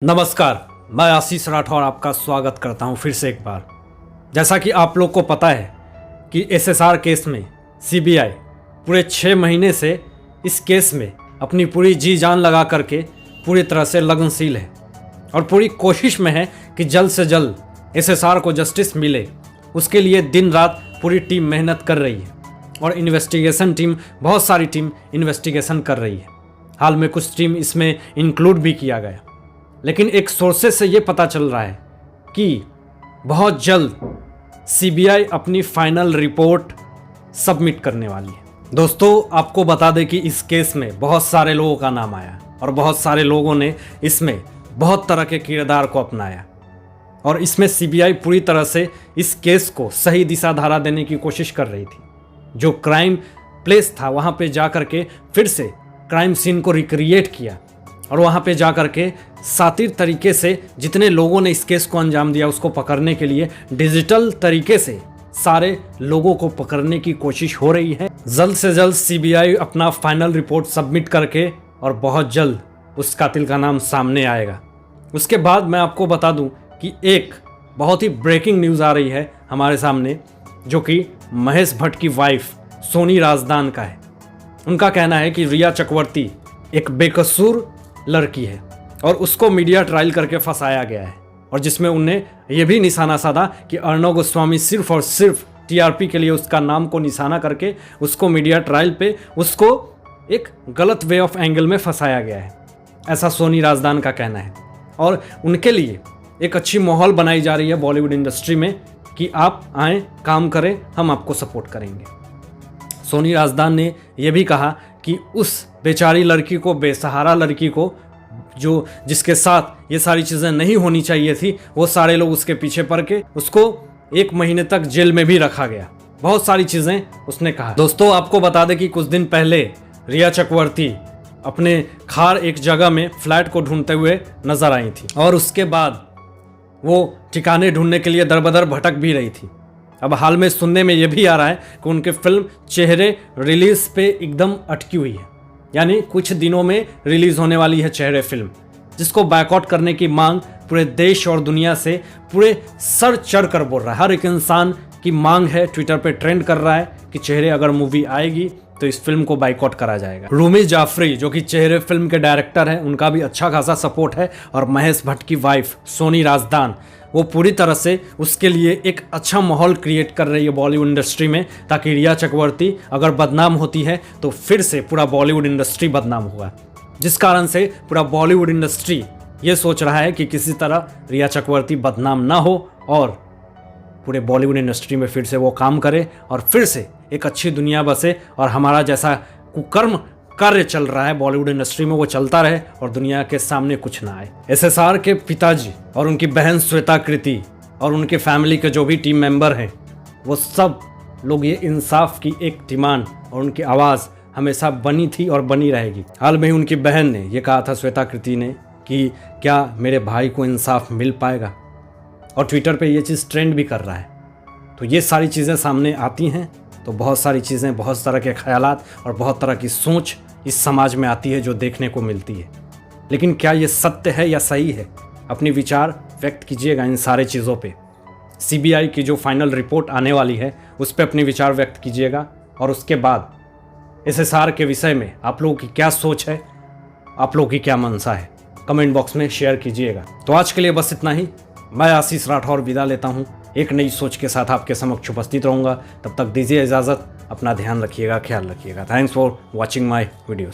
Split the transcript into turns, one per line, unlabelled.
नमस्कार, मैं आशीष राठौर आपका स्वागत करता हूं फिर से एक बार। जैसा कि आप लोग को पता है कि एसएसआर केस में सीबीआई पूरे 6 महीने से इस केस में अपनी पूरी जी जान लगा करके पूरी तरह से लगनशील है और पूरी कोशिश में है कि जल्द से जल्द एसएसआर को जस्टिस मिले। उसके लिए दिन रात पूरी टीम मेहनत कर रही है और इन्वेस्टिगेशन टीम, बहुत सारी टीम इन्वेस्टिगेशन कर रही है। हाल में कुछ टीम इसमें इंक्लूड भी किया गया, लेकिन एक सोर्सेस से ये पता चल रहा है कि बहुत जल्द सीबीआई अपनी फाइनल रिपोर्ट सबमिट करने वाली है। दोस्तों, आपको बता दें कि इस केस में बहुत सारे लोगों का नाम आया और बहुत सारे लोगों ने इसमें बहुत तरह के किरदार को अपनाया और इसमें सीबीआई पूरी तरह से इस केस को सही दिशा धारा देने की कोशिश कर रही थी। जो क्राइम प्लेस था वहाँ पे जा कर के फिर से क्राइम सीन को रिक्रिएट किया और वहाँ पे जा कर के सातिर तरीके से जितने लोगों ने इस केस को अंजाम दिया उसको पकड़ने के लिए डिजिटल तरीके से सारे लोगों को पकड़ने की कोशिश हो रही है। जल्द से जल्द सीबीआई अपना फाइनल रिपोर्ट सबमिट करके और बहुत जल्द उस कातिल का नाम सामने आएगा। उसके बाद मैं आपको बता दूं कि एक बहुत ही ब्रेकिंग न्यूज़ आ रही है हमारे सामने, जो कि महेश भट्ट की वाइफ सोनी राजदान का है। उनका कहना है कि रिया चक्रवर्ती एक बेकसूर लड़की है और उसको मीडिया ट्रायल करके फंसाया गया है और जिसमें उनने ये भी निशाना साधा कि अर्णव गोस्वामी सिर्फ और सिर्फ टीआरपी के लिए उसका नाम को निशाना करके उसको मीडिया ट्रायल पे उसको एक गलत वे ऑफ एंगल में फंसाया गया है, ऐसा सोनी राजदान का कहना है। और उनके लिए एक अच्छी माहौल बनाई जा रही है बॉलीवुड इंडस्ट्री में कि आप आएँ, काम करें, हम आपको सपोर्ट करेंगे। सोनी राजदान ने यह भी कहा कि उस बेचारी लड़की को, बेसहारा लड़की को, जो जिसके साथ ये सारी चीज़ें नहीं होनी चाहिए थी, वो सारे लोग उसके पीछे पड़ के उसको 1 महीने तक जेल में भी रखा गया। बहुत सारी चीज़ें उसने कहा। दोस्तों, आपको बता दें कि कुछ दिन पहले रिया चक्रवर्ती अपने खार एक जगह में फ्लैट को ढूंढते हुए नजर आई थी और उसके बाद वो ठिकाने ढूंढने के लिए दरबदर भटक भी रही थी। अब हाल में सुनने में यह भी आ रहा है कि उनके फिल्म चेहरे रिलीज पे एकदम अटकी हुई है, यानी कुछ दिनों में रिलीज होने वाली है चेहरे फिल्म, जिसको बायकॉट करने की मांग पूरे देश और दुनिया से पूरे सर चढ़ कर बोल रहा है। हर एक इंसान की मांग है, ट्विटर पे ट्रेंड कर रहा है कि चेहरे अगर मूवी आएगी तो इस फिल्म को बायकॉट करा जाएगा। रूमी जाफरी, जो कि चेहरे फिल्म के डायरेक्टर हैं, उनका भी अच्छा खासा सपोर्ट है और महेश भट्ट की वाइफ सोनी राजदान, वो पूरी तरह से उसके लिए एक अच्छा माहौल क्रिएट कर रही है बॉलीवुड इंडस्ट्री में, ताकि रिया चक्रवर्ती अगर बदनाम होती है तो फिर से पूरा बॉलीवुड इंडस्ट्री बदनाम हुआ, जिस कारण से पूरा बॉलीवुड इंडस्ट्री ये सोच रहा है कि किसी तरह रिया चक्रवर्ती बदनाम ना हो और पूरे बॉलीवुड इंडस्ट्री में फिर से वो काम करे और फिर से एक अच्छी दुनिया बसे और हमारा जैसा कुकर्म कार्य चल रहा है बॉलीवुड इंडस्ट्री में वो चलता रहे और दुनिया के सामने कुछ ना आए। एसएसआर के पिताजी और उनकी बहन श्वेता कृति और उनके फैमिली के जो भी टीम मेंबर हैं, वो सब लोग ये इंसाफ की एक डिमांड और उनकी आवाज़ हमेशा बनी थी और बनी रहेगी। हाल में ही उनकी बहन ने ये कहा था, श्वेता कृति ने, कि क्या मेरे भाई को इंसाफ मिल पाएगा, और ट्विटर पर ये चीज़ ट्रेंड भी कर रहा है। तो ये सारी चीज़ें सामने आती हैं तो बहुत सारी चीज़ें, बहुत तरह के ख्यालात और बहुत तरह की सोच इस समाज में आती है जो देखने को मिलती है। लेकिन क्या ये सत्य है या सही है? अपनी विचार व्यक्त कीजिएगा इन सारे चीज़ों पे। सीबीआई की जो फाइनल रिपोर्ट आने वाली है उस पर अपनी विचार व्यक्त कीजिएगा और उसके बाद एसएसआर के विषय में आप लोगों की क्या सोच है, आप लोगों की क्या मंशा है, कमेंट बॉक्स में शेयर कीजिएगा। तो आज के लिए बस इतना ही। मैं आशीष राठौर विदा लेता हूँ, एक नई सोच के साथ आपके समक्ष उपस्थित रहूँगा। तब तक दीजिए इजाज़त, अपना ध्यान रखिएगा, ख्याल रखिएगा। Thanks for watching my videos.